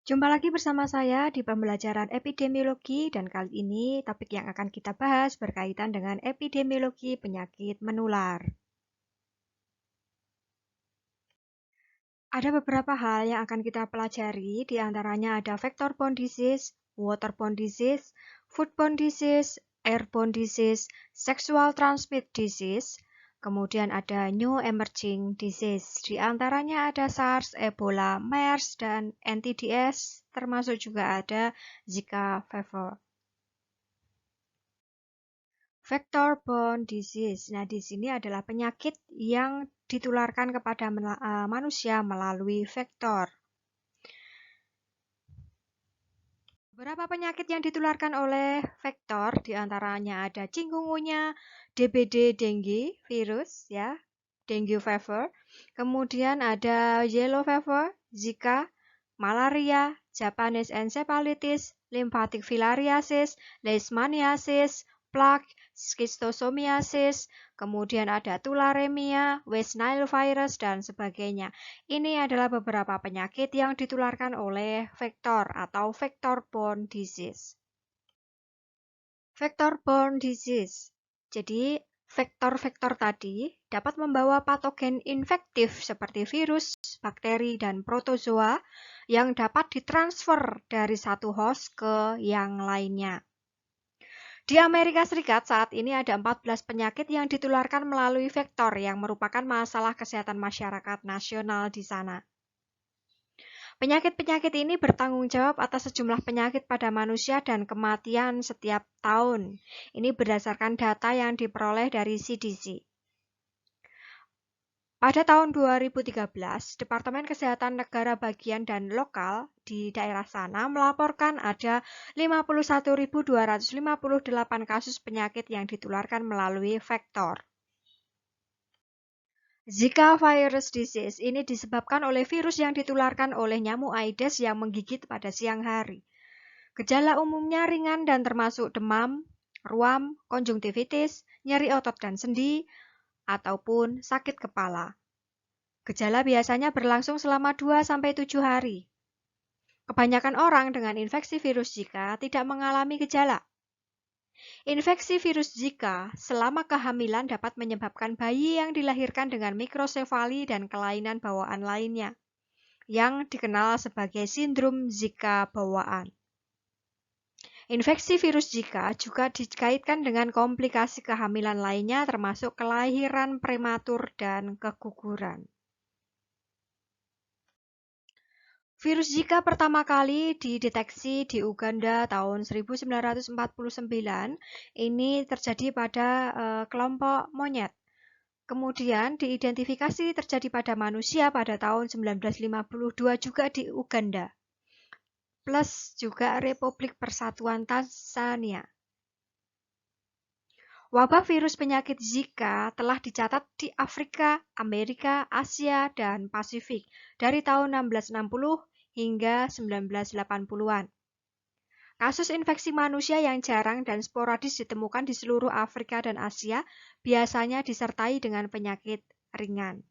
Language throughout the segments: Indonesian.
Jumpa lagi bersama saya di pembelajaran epidemiologi dan kali ini topik yang akan kita bahas berkaitan dengan epidemiologi penyakit menular. Ada beberapa hal yang akan kita pelajari, di antaranya ada vector-borne disease, waterborne disease, foodborne disease, airborne disease, sexual transmitted disease, kemudian ada new emerging disease. Di antaranya ada SARS, Ebola, MERS, dan NTDs, termasuk juga ada Zika fever. Vector-borne disease. Nah, di sini adalah penyakit yang ditularkan kepada manusia melalui vektor. Beberapa penyakit yang ditularkan oleh vektor, diantaranya ada chikungunya, DBD dengue virus, ya, dengue fever. Kemudian ada yellow fever, Zika, malaria, Japanese encephalitis, lymphatic filariasis, leishmaniasis, plague, schistosomiasis, kemudian ada tularemia, West Nile virus, dan sebagainya. Ini adalah beberapa penyakit yang ditularkan oleh vektor atau vector-borne disease. Vector-borne disease. Jadi, vektor-vektor tadi dapat membawa patogen infektif seperti virus, bakteri, dan protozoa yang dapat ditransfer dari satu host ke yang lainnya. Di Amerika Serikat saat ini ada 14 penyakit yang ditularkan melalui vektor yang merupakan masalah kesehatan masyarakat nasional di sana. Penyakit-penyakit ini bertanggung jawab atas sejumlah penyakit pada manusia dan kematian setiap tahun. Ini berdasarkan data yang diperoleh dari CDC. Pada tahun 2013, Departemen Kesehatan Negara Bagian dan Lokal di daerah sana melaporkan ada 51.258 kasus penyakit yang ditularkan melalui vektor. Zika virus disease ini disebabkan oleh virus yang ditularkan oleh nyamuk Aedes yang menggigit pada siang hari. Gejala umumnya ringan dan termasuk demam, ruam, konjungtivitis, nyeri otot dan sendi, ataupun sakit kepala. Gejala biasanya berlangsung selama 2-7 hari. Kebanyakan orang dengan infeksi virus Zika tidak mengalami gejala. Infeksi virus Zika selama kehamilan dapat menyebabkan bayi yang dilahirkan dengan mikrosefali dan kelainan bawaan lainnya, yang dikenal sebagai sindrom Zika bawaan. Infeksi virus Zika juga dikaitkan dengan komplikasi kehamilan lainnya termasuk kelahiran prematur dan keguguran. Virus Zika pertama kali dideteksi di Uganda tahun 1949. Ini terjadi pada kelompok monyet. Kemudian diidentifikasi terjadi pada manusia pada tahun 1952 juga di Uganda. Plus juga Republik Persatuan Tanzania. Wabah virus penyakit Zika telah dicatat di Afrika, Amerika, Asia, dan Pasifik dari tahun 1660 hingga 1980-an. Kasus infeksi manusia yang jarang dan sporadis ditemukan di seluruh Afrika dan Asia biasanya disertai dengan penyakit ringan.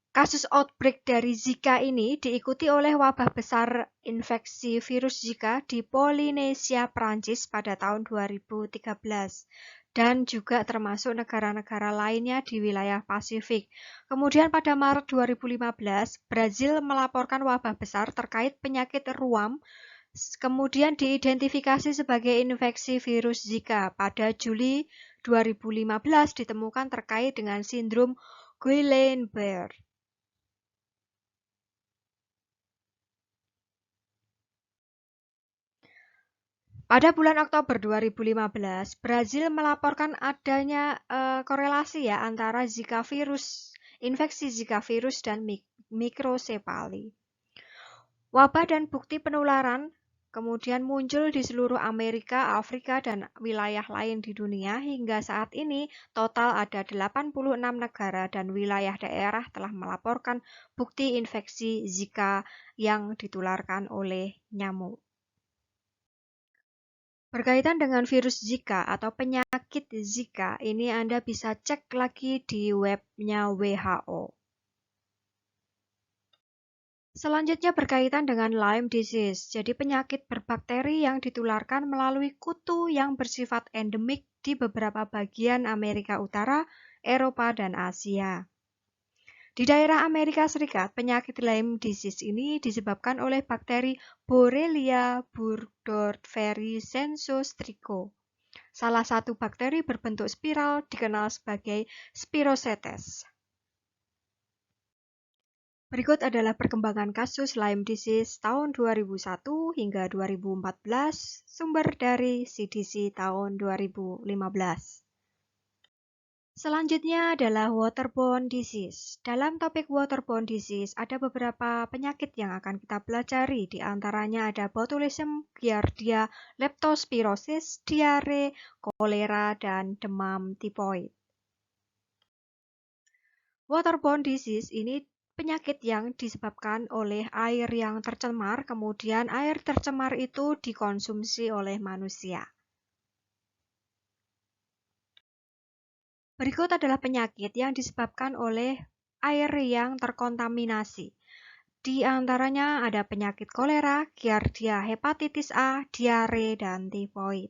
Kasus outbreak dari Zika ini diikuti oleh wabah besar infeksi virus Zika di Polinesia, Prancis pada tahun 2013 dan juga termasuk negara-negara lainnya di wilayah Pasifik. Kemudian pada Maret 2015, Brazil melaporkan wabah besar terkait penyakit ruam, kemudian diidentifikasi sebagai infeksi virus Zika. Pada Juli 2015 ditemukan terkait dengan sindrom Guillain-Barré. Pada bulan Oktober 2015, Brazil melaporkan adanya korelasi ya antara Zika virus, infeksi Zika virus dan mikrosefali. Wabah dan bukti penularan kemudian muncul di seluruh Amerika, Afrika, dan wilayah lain di dunia. Hingga saat ini, total ada 86 negara dan wilayah daerah telah melaporkan bukti infeksi Zika yang ditularkan oleh nyamuk. Berkaitan dengan virus Zika atau penyakit Zika, ini Anda bisa cek lagi di webnya WHO. Selanjutnya berkaitan dengan Lyme disease, jadi penyakit berbakteri yang ditularkan melalui kutu yang bersifat endemik di beberapa bagian Amerika Utara, Eropa, dan Asia. Di daerah Amerika Serikat, penyakit Lyme disease ini disebabkan oleh bakteri Borrelia burgdorferi sensostrico. Salah satu bakteri berbentuk spiral dikenal sebagai Spirochetes. Berikut adalah perkembangan kasus Lyme disease tahun 2001 hingga 2014, sumber dari CDC tahun 2015. Selanjutnya adalah waterborne disease. Dalam topik waterborne disease, ada beberapa penyakit yang akan kita pelajari. Di antaranya ada botulism, giardia, leptospirosis, diare, kolera, dan demam tifoid. Waterborne disease ini penyakit yang disebabkan oleh air yang tercemar, kemudian air tercemar itu dikonsumsi oleh manusia. Berikut adalah penyakit yang disebabkan oleh air yang terkontaminasi. Di antaranya ada penyakit kolera, giardia, hepatitis A, diare, dan tifoid.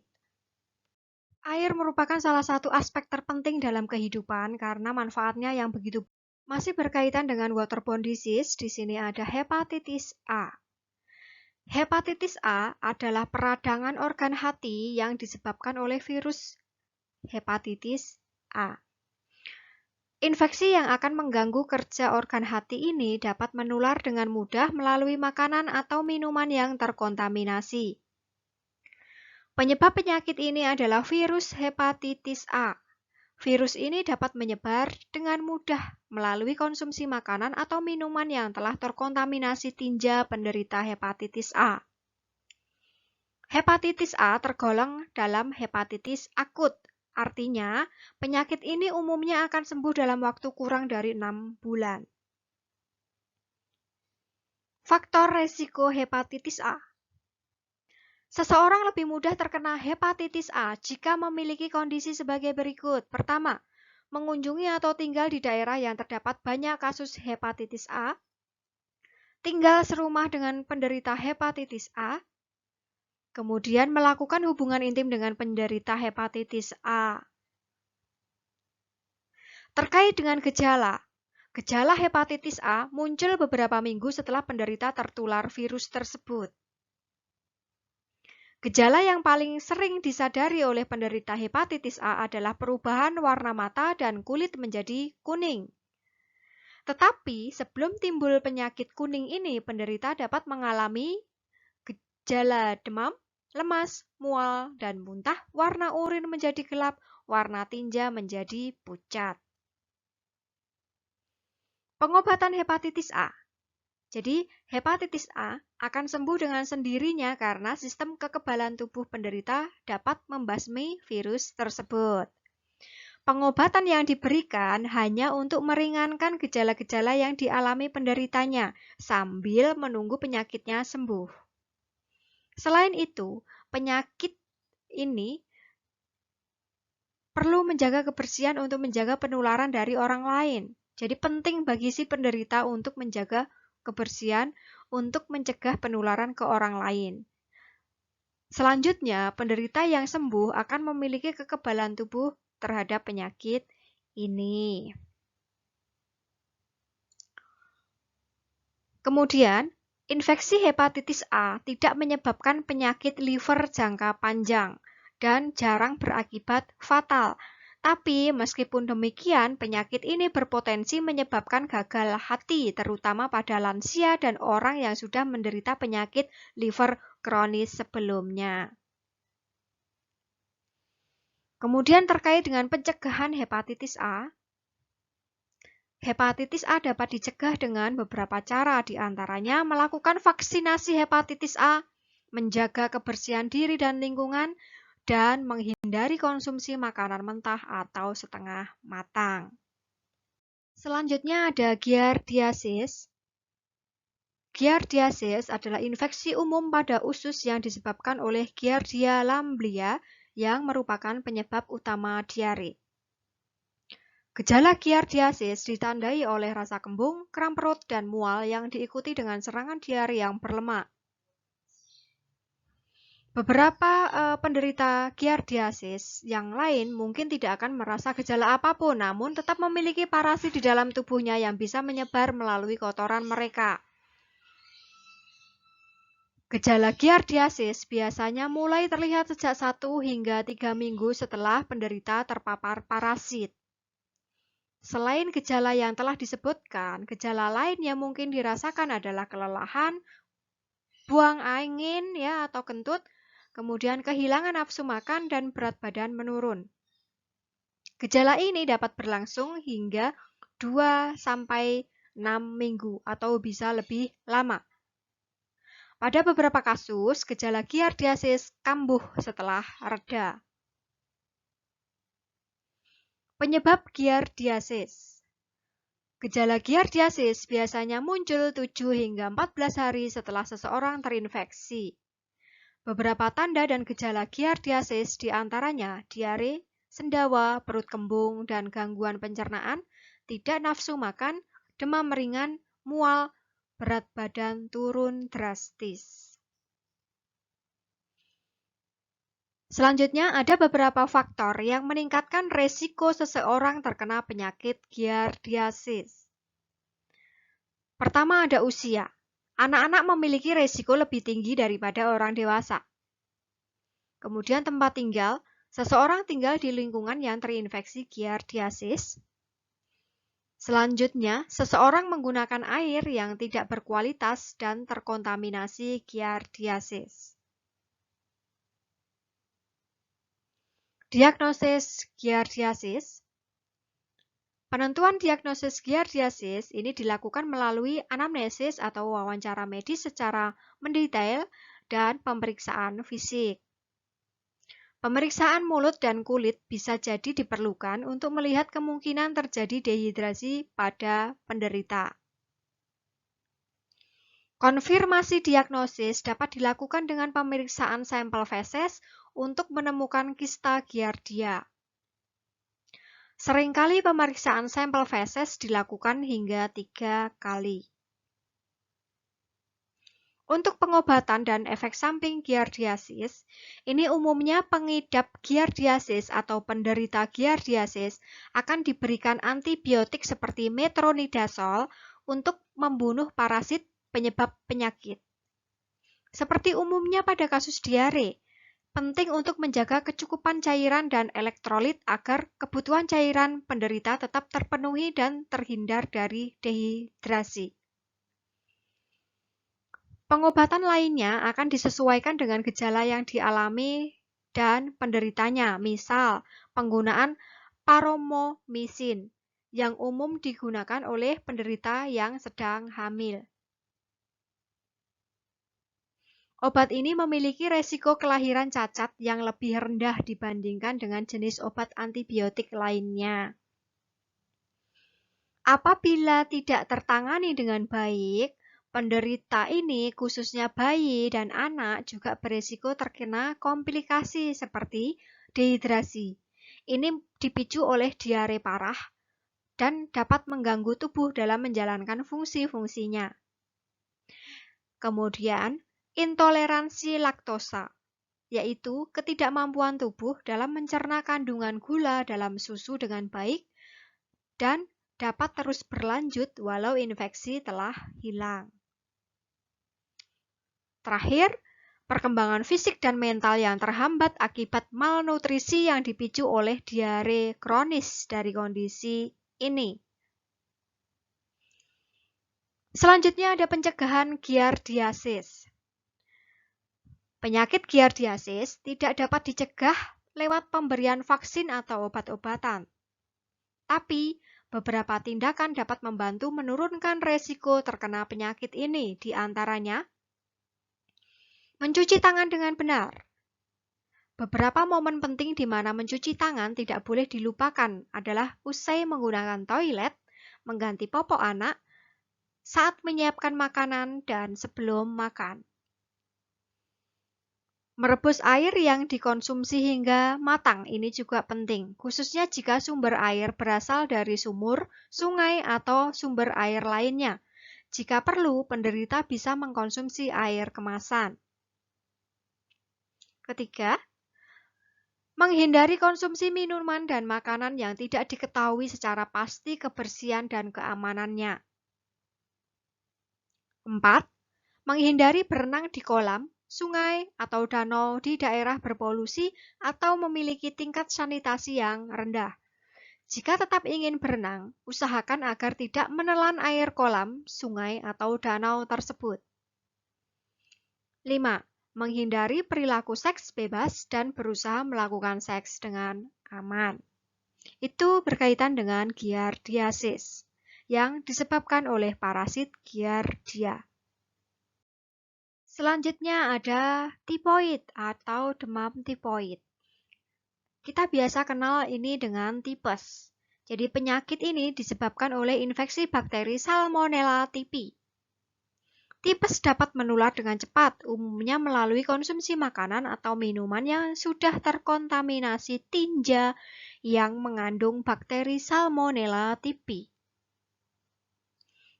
Air merupakan salah satu aspek terpenting dalam kehidupan karena manfaatnya yang begitu. Masih berkaitan dengan waterborne disease, di sini ada hepatitis A. Hepatitis A adalah peradangan organ hati yang disebabkan oleh virus hepatitis A. Infeksi yang akan mengganggu kerja organ hati ini dapat menular dengan mudah melalui makanan atau minuman yang terkontaminasi. Penyebab penyakit ini adalah virus hepatitis A. Virus ini dapat menyebar dengan mudah melalui konsumsi makanan atau minuman yang telah terkontaminasi tinja penderita hepatitis A. Hepatitis A tergolong dalam hepatitis akut. Artinya, penyakit ini umumnya akan sembuh dalam waktu kurang dari 6 bulan. Faktor resiko hepatitis A. Seseorang lebih mudah terkena hepatitis A jika memiliki kondisi sebagai berikut. Pertama, mengunjungi atau tinggal di daerah yang terdapat banyak kasus hepatitis A, tinggal serumah dengan penderita hepatitis A, kemudian melakukan hubungan intim dengan penderita hepatitis A. Terkait dengan gejala, gejala hepatitis A muncul beberapa minggu setelah penderita tertular virus tersebut. Gejala yang paling sering disadari oleh penderita hepatitis A adalah perubahan warna mata dan kulit menjadi kuning. Tetapi sebelum timbul penyakit kuning ini, penderita dapat mengalami gejala demam, lemas, mual, dan muntah, warna urin menjadi gelap, warna tinja menjadi pucat. Pengobatan hepatitis A. Jadi, hepatitis A akan sembuh dengan sendirinya karena sistem kekebalan tubuh penderita dapat membasmi virus tersebut. Pengobatan yang diberikan hanya untuk meringankan gejala-gejala yang dialami penderitanya sambil menunggu penyakitnya sembuh. Selain itu, penyakit ini perlu menjaga kebersihan untuk menjaga penularan dari orang lain. Jadi penting bagi si penderita untuk menjaga kebersihan untuk mencegah penularan ke orang lain. Selanjutnya, penderita yang sembuh akan memiliki kekebalan tubuh terhadap penyakit ini. Kemudian, infeksi hepatitis A tidak menyebabkan penyakit liver jangka panjang dan jarang berakibat fatal. Tapi meskipun demikian, penyakit ini berpotensi menyebabkan gagal hati, terutama pada lansia dan orang yang sudah menderita penyakit liver kronis sebelumnya. Kemudian terkait dengan pencegahan hepatitis A, hepatitis A dapat dicegah dengan beberapa cara, di antaranya melakukan vaksinasi hepatitis A, menjaga kebersihan diri dan lingkungan, dan menghindari konsumsi makanan mentah atau setengah matang. Selanjutnya ada giardiasis. Giardiasis adalah infeksi umum pada usus yang disebabkan oleh Giardia lamblia yang merupakan penyebab utama diare. Gejala giardiasis ditandai oleh rasa kembung, kram perut, dan mual yang diikuti dengan serangan diare yang berlemak. Beberapa penderita giardiasis yang lain mungkin tidak akan merasa gejala apapun, namun tetap memiliki parasit di dalam tubuhnya yang bisa menyebar melalui kotoran mereka. Gejala giardiasis biasanya mulai terlihat sejak 1 hingga 3 minggu setelah penderita terpapar parasit. Selain gejala yang telah disebutkan, gejala lain yang mungkin dirasakan adalah kelelahan, buang angin ya atau kentut, kemudian kehilangan nafsu makan dan berat badan menurun. Gejala ini dapat berlangsung hingga 2 sampai 6 minggu atau bisa lebih lama. Pada beberapa kasus, gejala giardiasis kambuh setelah reda. Penyebab giardiasis. Gejala giardiasis biasanya muncul 7 hingga 14 hari setelah seseorang terinfeksi. Beberapa tanda dan gejala giardiasis diantaranya diare, sendawa, perut kembung, dan gangguan pencernaan, tidak nafsu makan, demam ringan, mual, berat badan turun drastis. Selanjutnya, ada beberapa faktor yang meningkatkan resiko seseorang terkena penyakit giardiasis. Pertama, ada usia. Anak-anak memiliki resiko lebih tinggi daripada orang dewasa. Kemudian tempat tinggal, seseorang tinggal di lingkungan yang terinfeksi giardiasis. Selanjutnya, seseorang menggunakan air yang tidak berkualitas dan terkontaminasi giardiasis. Diagnosis giardiasis. Penentuan diagnosis giardiasis ini dilakukan melalui anamnesis atau wawancara medis secara mendetail dan pemeriksaan fisik. Pemeriksaan mulut dan kulit bisa jadi diperlukan untuk melihat kemungkinan terjadi dehidrasi pada penderita. Konfirmasi diagnosis dapat dilakukan dengan pemeriksaan sampel feses untuk menemukan kista giardia. Seringkali pemeriksaan sampel feses dilakukan hingga 3 kali. Untuk pengobatan dan efek samping giardiasis, ini umumnya pengidap giardiasis atau penderita giardiasis akan diberikan antibiotik seperti metronidazol untuk membunuh parasit penyebab penyakit. Seperti umumnya pada kasus diare, penting untuk menjaga kecukupan cairan dan elektrolit agar kebutuhan cairan penderita tetap terpenuhi dan terhindar dari dehidrasi. Pengobatan lainnya akan disesuaikan dengan gejala yang dialami dan penderitanya, misal penggunaan paromomisin yang umum digunakan oleh penderita yang sedang hamil. Obat ini memiliki resiko kelahiran cacat yang lebih rendah dibandingkan dengan jenis obat antibiotik lainnya. Apabila tidak tertangani dengan baik, penderita ini, khususnya bayi dan anak, juga berisiko terkena komplikasi seperti dehidrasi. Ini dipicu oleh diare parah dan dapat mengganggu tubuh dalam menjalankan fungsi-fungsinya. Kemudian, intoleransi laktosa, yaitu ketidakmampuan tubuh dalam mencerna kandungan gula dalam susu dengan baik dan dapat terus berlanjut walau infeksi telah hilang. Terakhir, perkembangan fisik dan mental yang terhambat akibat malnutrisi yang dipicu oleh diare kronis dari kondisi ini. Selanjutnya ada pencegahan giardiasis. Penyakit giardiasis tidak dapat dicegah lewat pemberian vaksin atau obat-obatan. Tapi, beberapa tindakan dapat membantu menurunkan resiko terkena penyakit ini, di antaranya mencuci tangan dengan benar. Beberapa momen penting di mana mencuci tangan tidak boleh dilupakan adalah usai menggunakan toilet, mengganti popok anak, saat menyiapkan makanan, dan sebelum makan. Merebus air yang dikonsumsi hingga matang ini juga penting, khususnya jika sumber air berasal dari sumur, sungai, atau sumber air lainnya. Jika perlu, penderita bisa mengkonsumsi air kemasan. Ketiga, menghindari konsumsi minuman dan makanan yang tidak diketahui secara pasti kebersihan dan keamanannya. 4. Menghindari berenang di kolam, sungai, atau danau di daerah berpolusi atau memiliki tingkat sanitasi yang rendah. Jika tetap ingin berenang, usahakan agar tidak menelan air kolam, sungai, atau danau tersebut. 5. Menghindari perilaku seks bebas dan berusaha melakukan seks dengan aman. Itu berkaitan dengan giardiasis yang disebabkan oleh parasit Giardia. Selanjutnya ada tipoid atau demam tipoid. Kita biasa kenal ini dengan tipes. Jadi penyakit ini disebabkan oleh infeksi bakteri Salmonella typhi. Tipes dapat menular dengan cepat, umumnya melalui konsumsi makanan atau minuman yang sudah terkontaminasi tinja yang mengandung bakteri Salmonella typhi.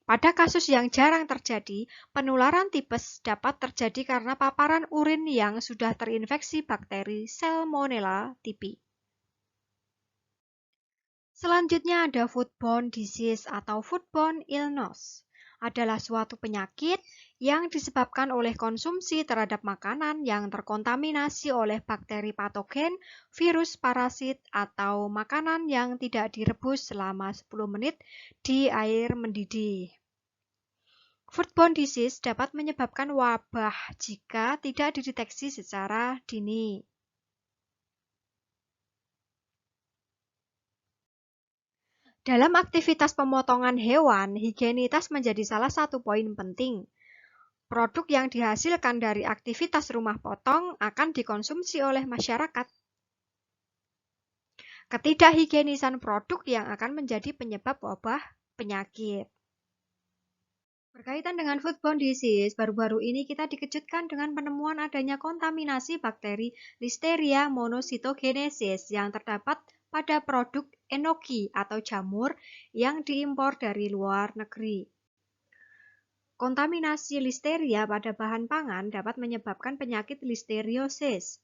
Pada kasus yang jarang terjadi, penularan tipes dapat terjadi karena paparan urin yang sudah terinfeksi bakteri Salmonella typhi. Selanjutnya ada foodborne disease atau foodborne illness. Adalah suatu penyakit yang disebabkan oleh konsumsi terhadap makanan yang terkontaminasi oleh bakteri patogen, virus, parasit, atau makanan yang tidak direbus selama 10 menit di air mendidih. Foodborne disease dapat menyebabkan wabah jika tidak dideteksi secara dini. Dalam aktivitas pemotongan hewan, higienitas menjadi salah satu poin penting. Produk yang dihasilkan dari aktivitas rumah potong akan dikonsumsi oleh masyarakat. Ketidakhigienisan produk yang akan menjadi penyebab wabah penyakit. Berkaitan dengan foodborne disease, baru-baru ini kita dikejutkan dengan penemuan adanya kontaminasi bakteri Listeria monocytogenesis yang terdapat pada produk enoki atau jamur yang diimpor dari luar negeri. Kontaminasi listeria pada bahan pangan dapat menyebabkan penyakit listeriosis.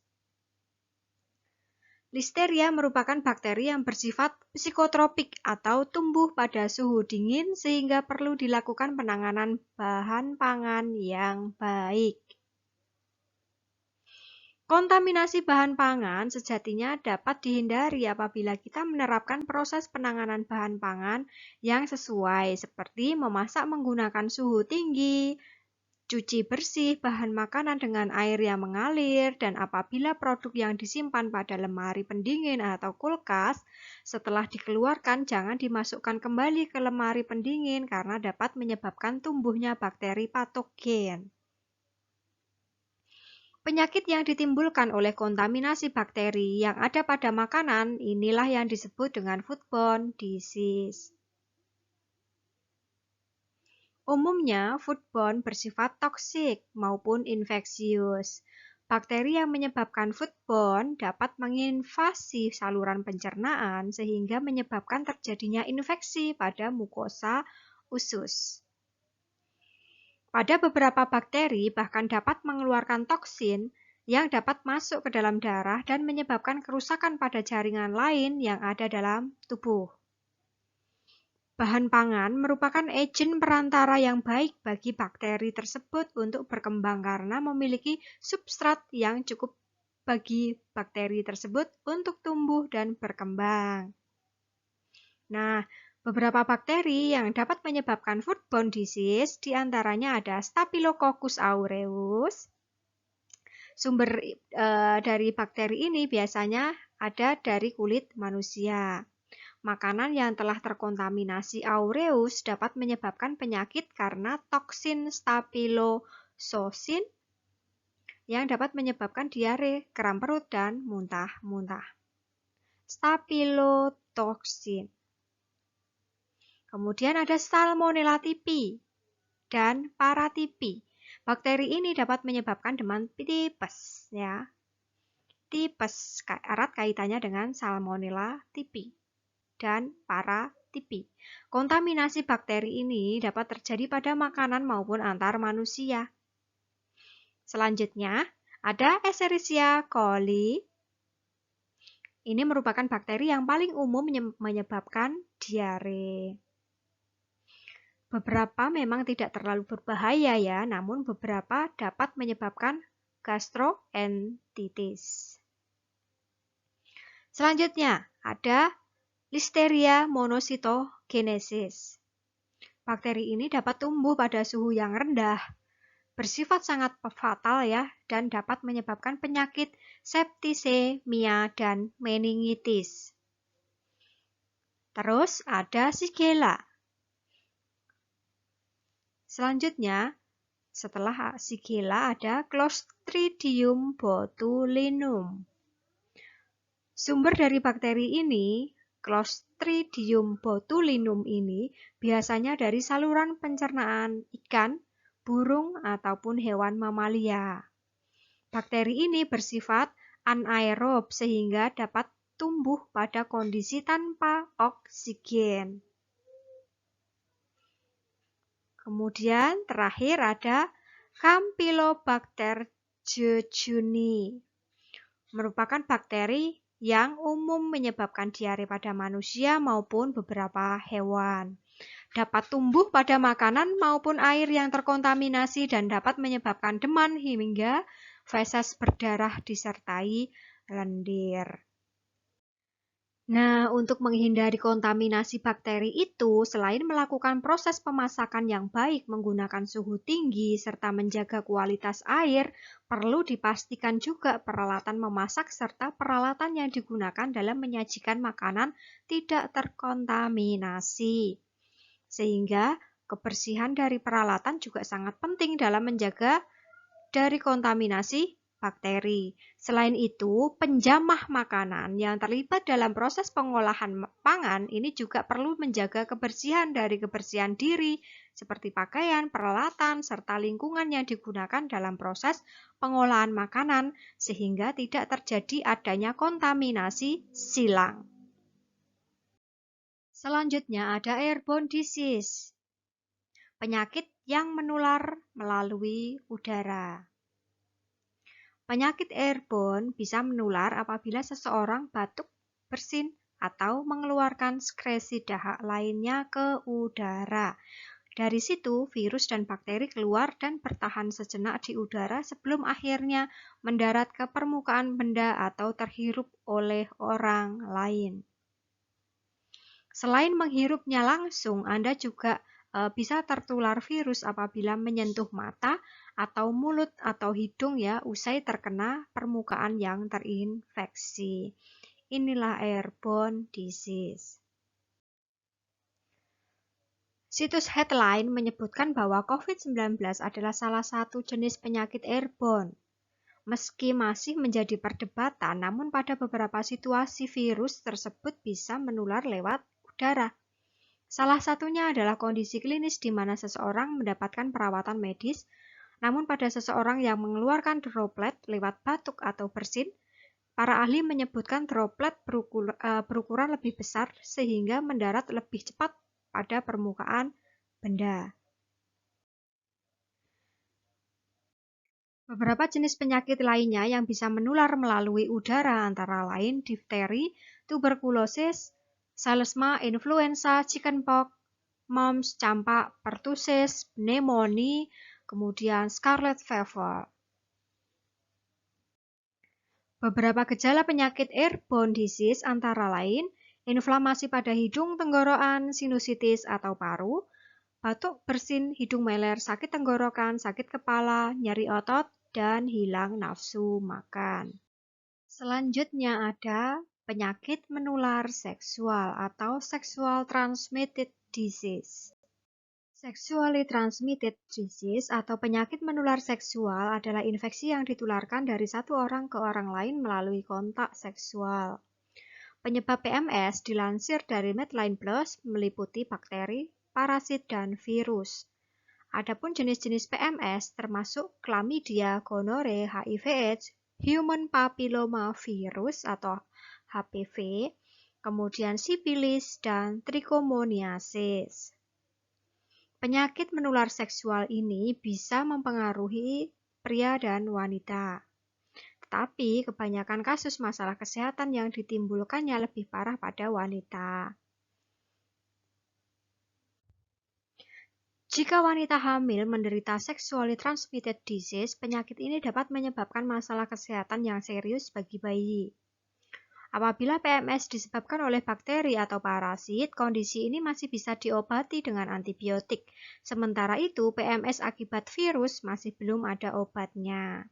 Listeria merupakan bakteri yang bersifat psikotropik atau tumbuh pada suhu dingin sehingga perlu dilakukan penanganan bahan pangan yang baik. Kontaminasi bahan pangan sejatinya dapat dihindari apabila kita menerapkan proses penanganan bahan pangan yang sesuai seperti memasak menggunakan suhu tinggi, cuci bersih bahan makanan dengan air yang mengalir, dan apabila produk yang disimpan pada lemari pendingin atau kulkas, setelah dikeluarkan jangan dimasukkan kembali ke lemari pendingin karena dapat menyebabkan tumbuhnya bakteri patogen. Penyakit yang ditimbulkan oleh kontaminasi bakteri yang ada pada makanan inilah yang disebut dengan foodborne disease. Umumnya, foodborne bersifat toksik maupun infeksius. Bakteri yang menyebabkan foodborne dapat menginvasi saluran pencernaan sehingga menyebabkan terjadinya infeksi pada mukosa usus. Pada beberapa bakteri bahkan dapat mengeluarkan toksin yang dapat masuk ke dalam darah dan menyebabkan kerusakan pada jaringan lain yang ada dalam tubuh. Bahan pangan merupakan agen perantara yang baik bagi bakteri tersebut untuk berkembang karena memiliki substrat yang cukup bagi bakteri tersebut untuk tumbuh dan berkembang. Nah, beberapa bakteri yang dapat menyebabkan foodborne disease diantaranya ada Staphylococcus aureus. Sumber dari bakteri ini biasanya ada dari kulit manusia. Makanan yang telah terkontaminasi aureus dapat menyebabkan penyakit karena toksin staphylococcus yang dapat menyebabkan diare, kram perut, dan muntah-muntah. Staphylotoxin. Kemudian ada Salmonella typhi dan Paratipi. Bakteri ini dapat menyebabkan demam tipes ya. Tipes erat kaitannya dengan Salmonella typhi dan Paratyphi. Kontaminasi bakteri ini dapat terjadi pada makanan maupun antar manusia. Selanjutnya, ada Escherichia coli. Ini merupakan bakteri yang paling umum menyebabkan diare. Beberapa memang tidak terlalu berbahaya ya, namun beberapa dapat menyebabkan gastroenteritis. Selanjutnya, ada Listeria monocytogenesis. Bakteri ini dapat tumbuh pada suhu yang rendah, bersifat sangat fatal ya, dan dapat menyebabkan penyakit septisemia dan meningitis. Terus ada Shigella. Selanjutnya, setelah Shigella ada Clostridium botulinum. Sumber dari bakteri ini, Clostridium botulinum ini, biasanya dari saluran pencernaan ikan, burung, ataupun hewan mamalia. Bakteri ini bersifat anaerob sehingga dapat tumbuh pada kondisi tanpa oksigen. Kemudian terakhir ada Campylobacter jejuni, merupakan bakteri yang umum menyebabkan diare pada manusia maupun beberapa hewan. Dapat tumbuh pada makanan maupun air yang terkontaminasi dan dapat menyebabkan demam hingga feses berdarah disertai lendir. Nah, untuk menghindari kontaminasi bakteri itu, selain melakukan proses pemasakan yang baik menggunakan suhu tinggi serta menjaga kualitas air, perlu dipastikan juga peralatan memasak serta peralatan yang digunakan dalam menyajikan makanan tidak terkontaminasi. Sehingga kebersihan dari peralatan juga sangat penting dalam menjaga dari kontaminasi bakteri. Selain itu, penjamah makanan yang terlibat dalam proses pengolahan pangan ini juga perlu menjaga kebersihan dari kebersihan diri, seperti pakaian, peralatan, serta lingkungan yang digunakan dalam proses pengolahan makanan, sehingga tidak terjadi adanya kontaminasi silang. Selanjutnya ada airborne disease, penyakit yang menular melalui udara. Penyakit airborne bisa menular apabila seseorang batuk, bersin, atau mengeluarkan sekresi dahak lainnya ke udara. Dari situ, virus dan bakteri keluar dan bertahan sejenak di udara sebelum akhirnya mendarat ke permukaan benda atau terhirup oleh orang lain. Selain menghirupnya langsung, Anda juga bisa tertular virus apabila menyentuh mata atau mulut atau hidung ya usai terkena permukaan yang terinfeksi. Inilah airborne disease. Situs Headline menyebutkan bahwa COVID-19 adalah salah satu jenis penyakit airborne. Meski masih menjadi perdebatan, namun pada beberapa situasi virus tersebut bisa menular lewat udara. Salah satunya adalah kondisi klinis di mana seseorang mendapatkan perawatan medis, namun pada seseorang yang mengeluarkan droplet lewat batuk atau bersin, para ahli menyebutkan droplet berukuran lebih besar sehingga mendarat lebih cepat pada permukaan benda. Beberapa jenis penyakit lainnya yang bisa menular melalui udara antara lain difteri, tuberkulosis, salesma, influenza, chickenpox, mumps, campak, pertussis, pneumonia, kemudian scarlet fever. Beberapa gejala penyakit airborne disease antara lain inflamasi pada hidung, tenggorokan, sinusitis atau paru, batuk, bersin, hidung meler, sakit tenggorokan, sakit kepala, nyeri otot, dan hilang nafsu makan. Selanjutnya ada penyakit menular seksual atau sexual transmitted disease. Sexually transmitted disease atau penyakit menular seksual adalah infeksi yang ditularkan dari satu orang ke orang lain melalui kontak seksual. Penyebab PMS dilansir dari Medline Plus meliputi bakteri, parasit, dan virus. Adapun jenis-jenis PMS termasuk chlamydia, gonore, HIV/AIDS, human papilloma virus atau HPV, kemudian sipilis dan trichomoniasis. Penyakit menular seksual ini bisa mempengaruhi pria dan wanita. Tetapi kebanyakan kasus masalah kesehatan yang ditimbulkannya lebih parah pada wanita. Jika wanita hamil menderita sexually transmitted disease, penyakit ini dapat menyebabkan masalah kesehatan yang serius bagi bayi. Apabila PMS disebabkan oleh bakteri atau parasit, kondisi ini masih bisa diobati dengan antibiotik. Sementara itu, PMS akibat virus masih belum ada obatnya.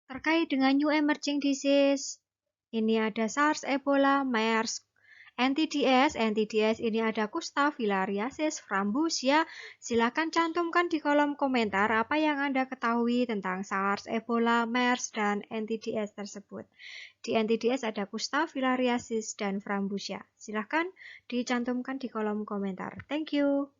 Terkait dengan new emerging disease, ini ada SARS, Ebola, MERS, NTDs ini ada kusta, filariasis, frambusia. Silakan cantumkan di kolom komentar apa yang Anda ketahui tentang SARS, Ebola, MERS, dan NTDs tersebut. Di NTDs ada kusta, filariasis, dan frambusia. Silakan dicantumkan di kolom komentar. Thank you.